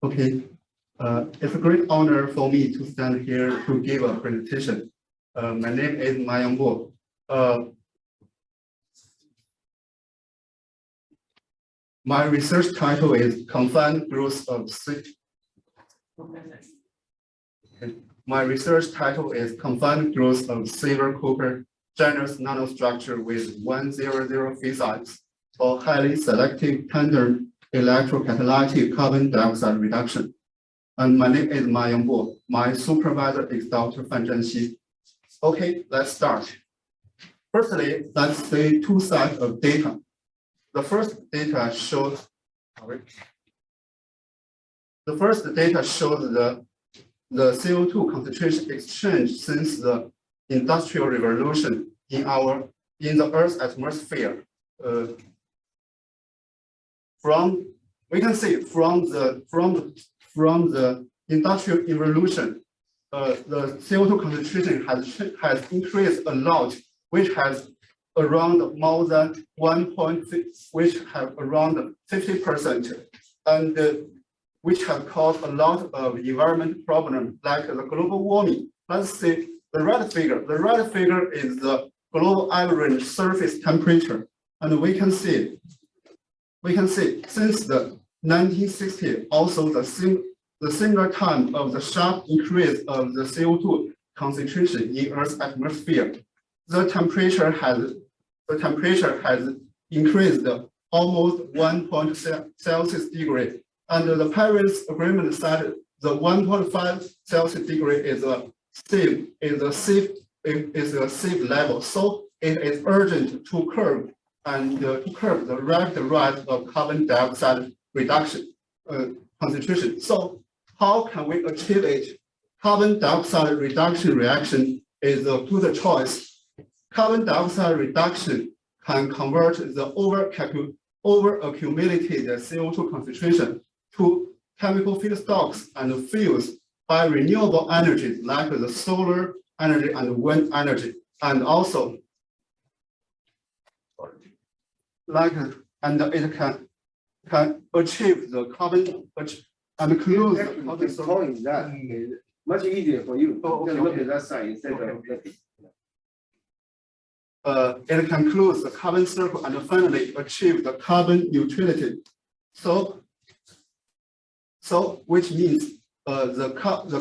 Okay, it's a great honor for me to stand here to give a presentation. My name is MA Yangbo. My research title is Confined Growth of silver copper genus nanostructure with 100 physites for highly selective tender electrocatalytic carbon dioxide reduction. And my name is MA Yangbo. My supervisor is Dr. Fan Zhanxi. Okay, let's start. Firstly, let's see two sets of data. The first data shows the CO2 concentration exchange since the Industrial Revolution in the Earth's atmosphere. We can see from the Industrial Revolution, the CO2 concentration has increased a lot, which has around more than 1.6, which have around 50%, and which have caused a lot of environmental problems like the global warming. Let's see the red figure. The red figure is the global average surface temperature, and we can see since the 1960s, also the similar time of the sharp increase of the CO2 concentration in Earth's atmosphere, the temperature has increased almost 1 Celsius degree, and the Paris Agreement said the 1.5 Celsius degree is a safe level. So it is urgent to curb the rapid rise of carbon dioxide reduction concentration. So how can we achieve it? Carbon dioxide reduction reaction is a good choice. Carbon dioxide reduction can convert the over-accumulated CO2 concentration to chemical feedstocks and fuels by renewable energies like the solar energy and wind energy, and also it can achieve the carbon and close the carbon. That much easier for you. Okay. Look at that side instead of it can close the carbon circle and finally achieve the carbon neutrality. So which means the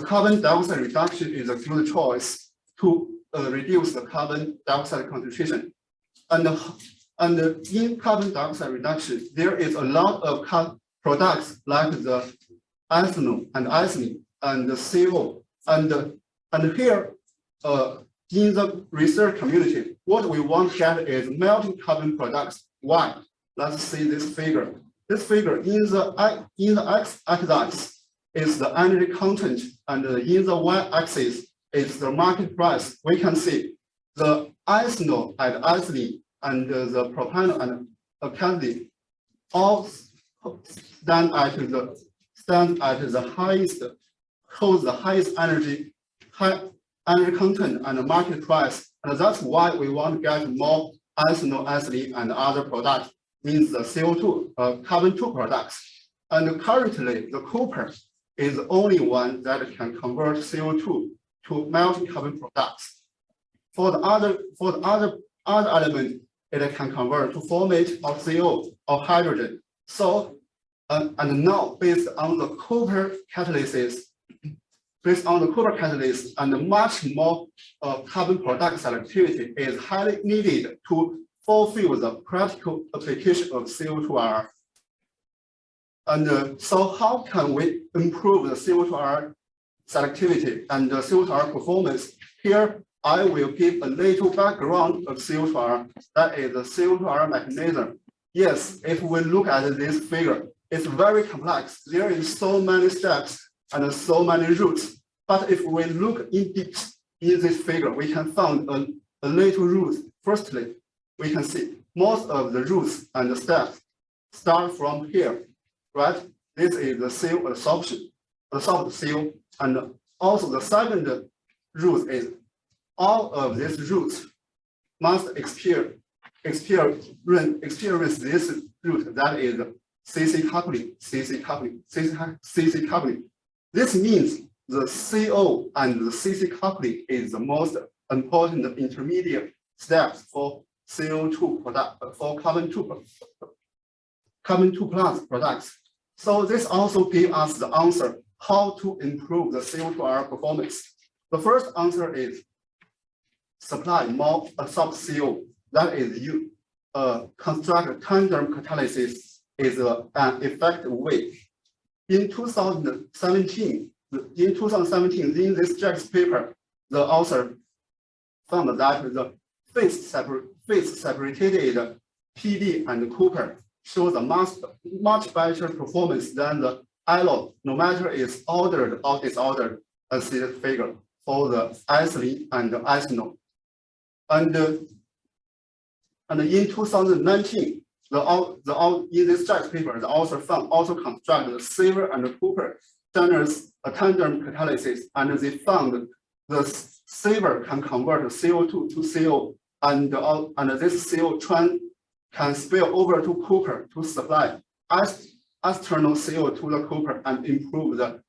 carbon dioxide reduction is a good choice to reduce the carbon dioxide concentration. And in carbon dioxide reduction, there is a lot of products like the ethanol and ethylene and the CO. And here, in the research community, what we want to get is melting carbon products. Why? Let's see this figure. This figure in the x-axis is the energy content, and in the y-axis is the market price. We can see the ethanol and ethylene and the propanol and alkali all stand at the highest, holds the highest energy content and market price, and that's why we want to get more ethanol, ethylene, and other products, means the CO2, carbon 2 products. And currently, the copper is the only one that can convert CO2 to melting carbon products. For the other element, it can convert to formate or CO or hydrogen. So, and now based on the copper catalysis, and much more carbon product selectivity is highly needed to fulfill the practical application of CO2R. And so how can we improve the CO2R selectivity and the CO2R performance? Here, I will give a little background of CO2R, that is the CO2R mechanism. Yes, if we look at this figure, it's very complex. There is so many steps and so many routes. But if we look in this figure, we can find a little route. Firstly, we can see most of the routes and the steps start from here, right? This is the CO absorption, absorbed CO, and also the second route is all of these routes must experience this route, that is CC coupling, CC coupling, CC coupling. This means the CO and the CC coupling is the most important intermediate steps for CO2 product for carbon two plus products. So this also gives us the answer how to improve the CO2R performance. The first answer is supply more soft CO. That is you construct tandem catalysis is an effective way. In 2017, in this JAX paper, the author found that the phase separated PD and Cooper shows a much better performance than the alloy, no matter it's ordered or disordered, as this figure for the ethylene and the ethanol. And in 2019, in this JAX paper, the author also constructed Saver and Cooper generous tandem catalysis, and they found the Saver can convert CO2 to CO, and this CO trend can spill over to Cooper to supply external CO to the Cooper and improve the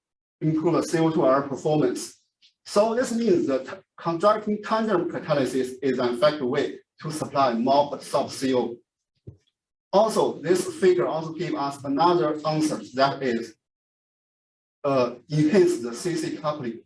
CO2R performance. So this means that constructing tandem catalysis is an effective way to supply more soft CO. Also, this figure also gives us another answer, that is enhance the CC coupling.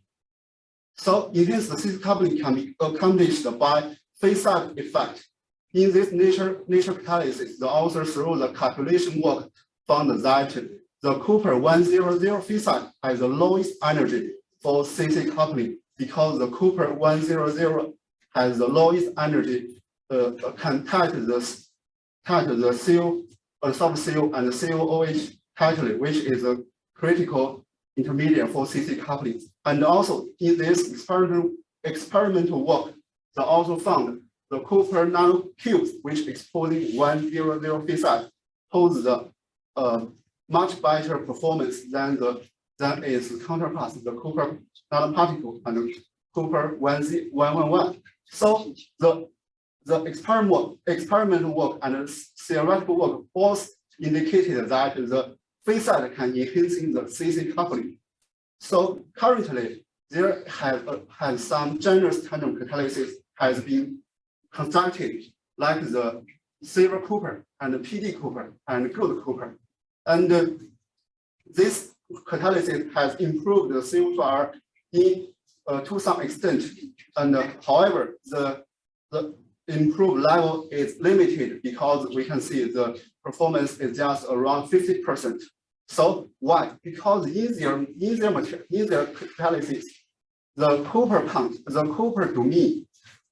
So enhance the CC coupling can be accomplished by phase side effect. In this nature catalysis, the author through the calculation work found that the Cooper 100 phase side has the lowest energy for CC coupling because the Cooper 100 has the lowest energy can touch the CO, soft CO and COOH tightly, which is a critical intermediate for CC coupling. And also in this experimental work, the author found the Cooper nanocubes, which exposing 100 phase side, holds the much better performance than its counterparts, the Cooper nanoparticle and the Cooper 111. So the experimental work and theoretical work both indicated that the phase side can enhance the CC coupling. So currently, there has some generous tandem catalysis has been constructed, like the Saver Cooper and the PD Cooper and Good Cooper. And this catalysis has improved the CO2R to some extent. And however, the improved level is limited because we can see the performance is just around 50%. So why? Because in their catalysis, the Cooper domain,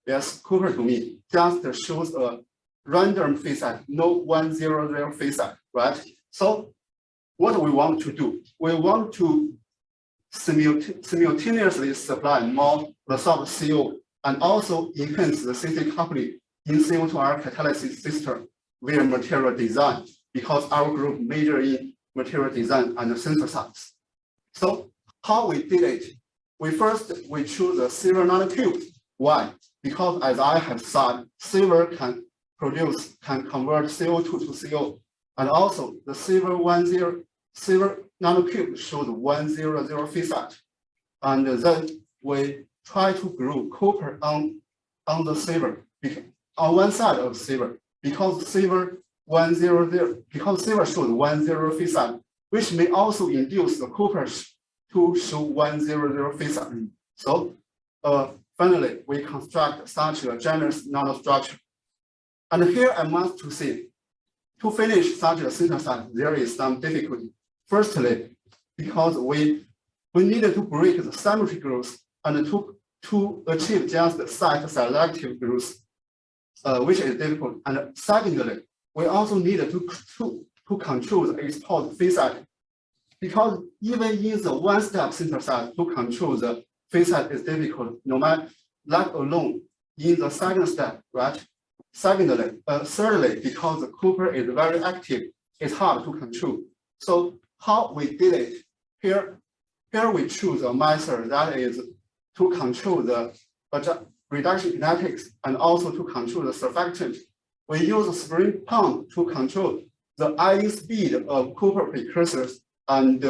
yes, Cooper domain just shows a random phase side, no 100 phase side, right? So what we want to do, we want to simultaneously supply more the soft CO and also enhance the CC coupling in CO2R catalysis system via material design, because our group major in material design and synthesis. So how we did it? We choose the silver nanocube. Why? Because as I have said, silver can convert CO2 to CO, and also the silver nanocube shows 100 phase side, and then we try to group Cooper on the silver, on one side of silver, because silver 100, because silver shows 100 phase side, which may also induce the Cooper to show 100 phase side. So finally, we construct such a generous nanostructure. And here I must to say, to finish such a synthesis, there is some difficulty. Firstly, because we needed to break the symmetry growth and to achieve just the site selective growth, which is difficult. And secondly, we also needed to control the export phase side, because even in the one-step synthesis, to control the phase side is difficult, no matter let alone in the second step, right? Thirdly, because the Cooper is very active, it's hard to control. So how we did it? Here we choose a method that is to control the reduction kinetics and also to control the surfactant. We use a spring pump to control the idling speed of Cooper precursors and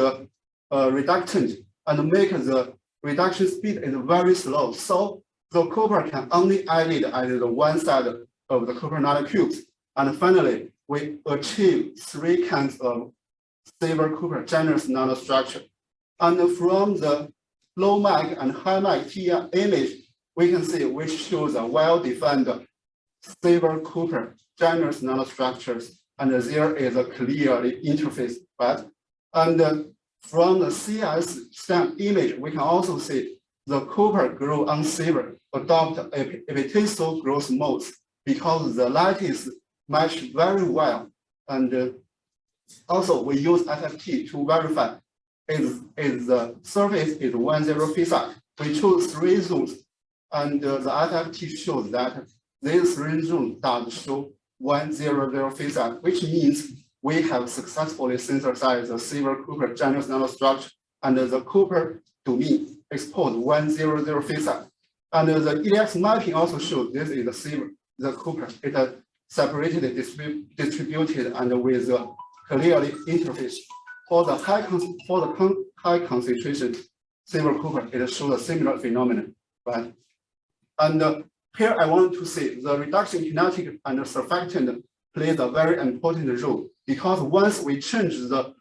reductant and make the reduction speed is very slow. So the Cooper can only idle at the one side of the Cooper nanocubes. And finally, we achieve three kinds of stable Cooper generous nanostructure. And from the low mag and high mag TR image, we can see which shows a well-defined stable Cooper generous nanostructures, and there is a clearly interface, right? And from the CS stem image, we can also see the Cooper grow unstable, adopt epitaxial growth modes because the lattice match very well. And also we use FFT to verify is the surface is 1,0 physics. We choose 3 zones, and the FFT shows that these 3 zones does show 1,0 physics, which means we have successfully synthesized the silver Cooper generous nanostructure, and the Cooper domain exposed 1,0 physics. And the EX mapping also shows this is the silver, the Cooper. It is separated, distributed, and with a clearly interface. For the high concentration silver Cooper, it shows a similar phenomenon, right? And here I want to say the reduction kinetic and surfactant plays a very important role, because once we change the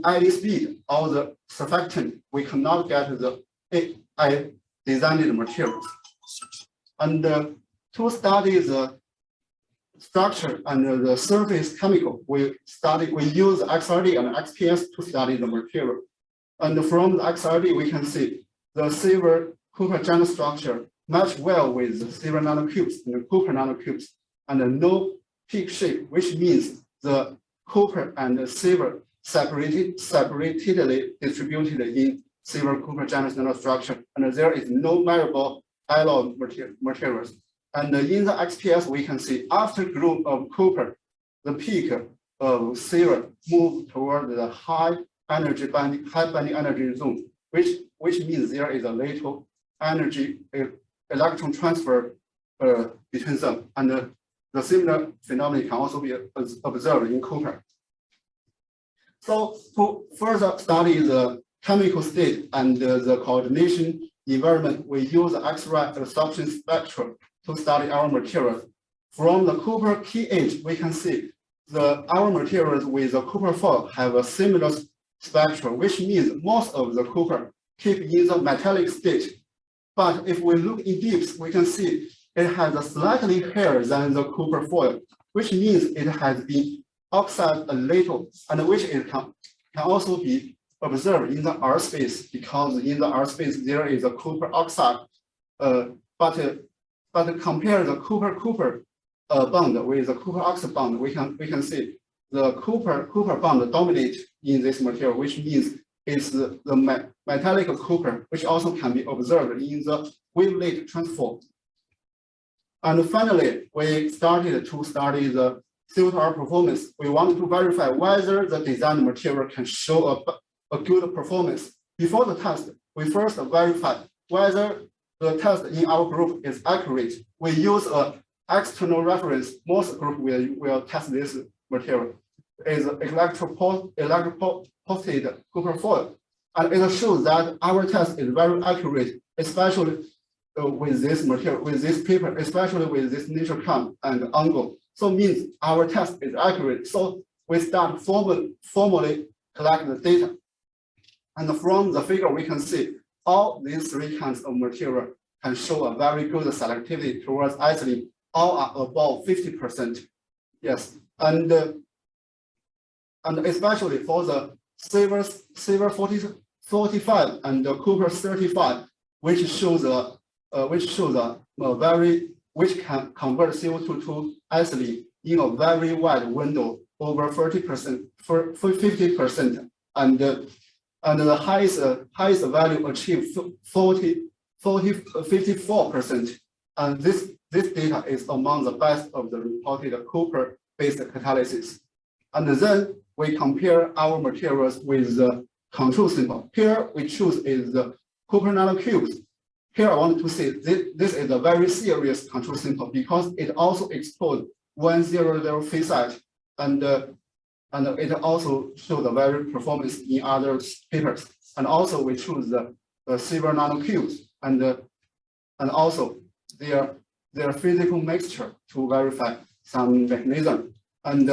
idling speed or the surfactant, we cannot get the AI designed materials. And to study the structure and the surface chemical, we use XRD and XPS to study the material. And from the XRD, we can see the silver Cooper generous structure match well with the silver nanocubes and the Cooper nanocubes, and no peak shape, which means the Cooper and the silver separately distributed in silver Cooper generous nanostructure, and there is no measurable alloy materials. And in the XPS, we can see after group of Cooper, the peak of silver move toward the high binding energy zone, which means there is a little energy electron transfer between them, and the similar phenomenon can also be observed in Cooper. So to further study the chemical state and the coordination environment, we use the X-ray absorption spectrum to study our materials. From the Cooper pH, we can see our materials with the Cooper foil have a similar spectrum, which means most of the Cooper keep in the metallic state. But if we look in deeps, we can see it has a slightly higher than the Cooper foil, which means it has been oxidized a little, and which it can also be observed in the R space, because in the R space there is a Cooper oxide. But compare the Cooper bond with the Cooper oxide bond, we can see the Cooper bond dominate in this material, which means it's the metallic Cooper, which also can be observed in the wavelength transform. And finally, we started to study the CO2R performance. We want to verify whether the designed material can show a good performance. Before the test, we first verify whether the test in our group is accurate. We use an external reference. Most group will test this material. Is electroposted Cooper foil, and it shows that our test is very accurate, especially with this material, with this paper, especially with this Nature Chem and Angle. So means our test is accurate. So we start formally collect the data, and from the figure we can see all these 3 kinds of material can show a very good selectivity towards ethylene. All are above 50%. Yes, and especially for the silver 45 and the Cooper 35, which can convert CO2 to ethylene in a very wide window, over 30%, 50%, and the highest value achieved 54%. And this data is among the best of the reported Cooper-based catalysis. And then we compare our materials with the control sample. Here we choose is the Cooper nanocubes. Here I want to say this is a very serious control sample because it also exposed 100 phase site and it also shows the very performance in other papers. And also we choose the silver nanocubes and also their physical mixture to verify some mechanism. And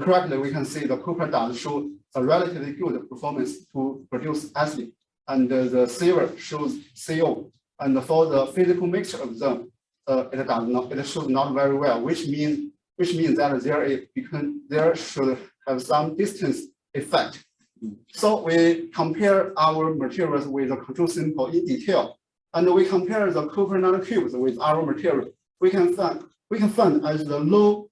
correctly, we can see the copper does show a relatively good performance to produce acid, and the silver shows CO. And for the physical mixture of them, it shows not very well, which means that there should have some distance effect. So we compare our materials with the control sample in detail, and we compare the copper nanocubes with our material. We can find as the low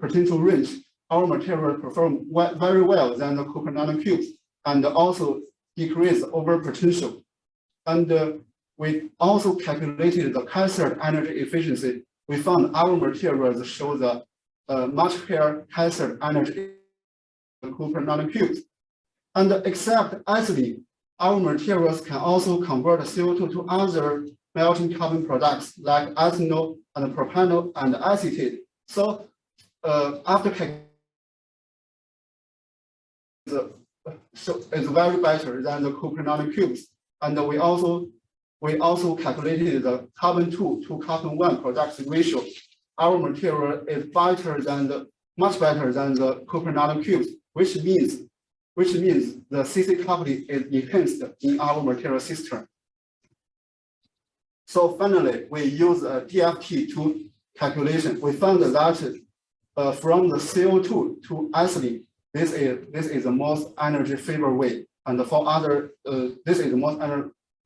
potential range, our material perform very well than the copper nanocubes, and also decrease over potential. And we also calculated the cathode energy efficiency. We found our materials show the much higher cathode energy than copper nanocubes. And except ethylene, our materials can also convert CO2 to other melting carbon products like ethanol and propanol and acetate. So after it's very better than the copper nanocubes. And we also calculated the carbon-2 to carbon-1 production ratio. Our material is much better than the copper nanocubes, which means the CC coupling is enhanced in our material system. So finally, we use a DFT2 calculation. We found that from the CO2 to ethylene, this is the most energy favorable way, and for other this is the most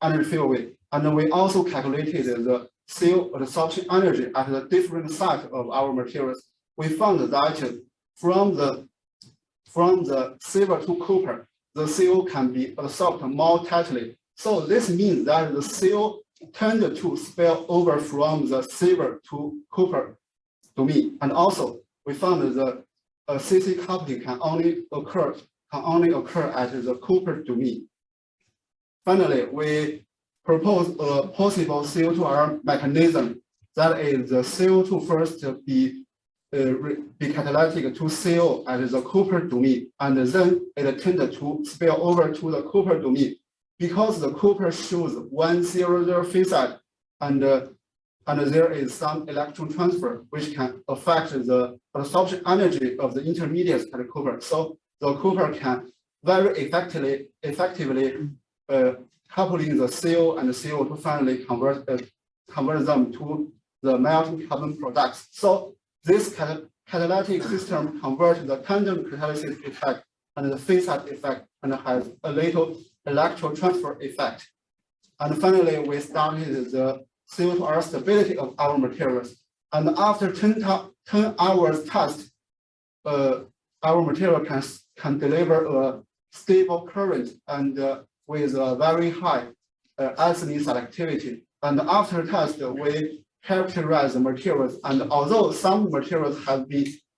energy favorable way. And we also calculated the CO absorption energy at the different site of our materials. We found that from the silver to copper, the CO can be absorbed more tightly. So this means that the CO tend to spill over from the silver to copper domain. And also we found that the CC coupling can only occur at the copper domain. Finally, we propose a possible CO2R mechanism, that is the CO2 first be catalytic to CO at the copper domain, and then it tends to spill over to the copper domain. Because the copper shows 100 phase side, and there is some electron transfer which can affect the absorption energy of the intermediates at the copper. So the copper can very effectively coupling the CO and the CO to finally convert them to the melting carbon products. So this catalytic system converts the tandem catalysis effect and the phase side effect, and has a little electron transfer effect. And finally, we started the CO2R stability of our materials. And after 10 hours test, our material can deliver a stable current and with a very high ethylene selectivity. And after test, we characterize the materials. And although some materials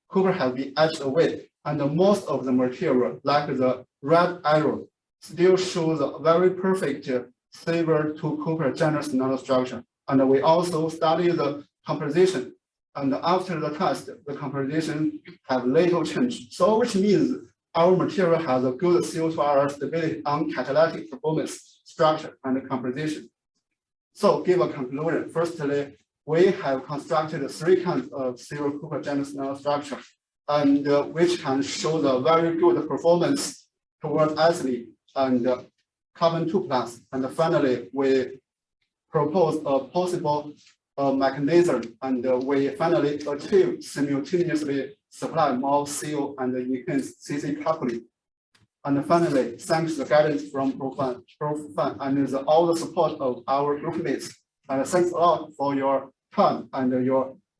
copper has been etched away, and most of the material, like the red arrow, still shows a very perfect silver to copper generous nanostructure. And we also study the composition. And after the test, the composition have little change. So which means our material has a good CO2R stability on catalytic performance, structure, and composition. So give a conclusion. Firstly, we have constructed 3 kinds of silver copper generous nanostructure, and which can show the very good performance towards ethylene and carbon-2+. And finally, we propose a possible mechanism, and we finally achieve simultaneously supply more CO and enhance CC coupling. And finally, thanks the guidance from Prof. and all the support of our group mates. And thanks a lot for your time and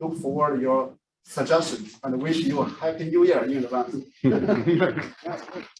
look forward your suggestions, and wish you a happy new year in advance.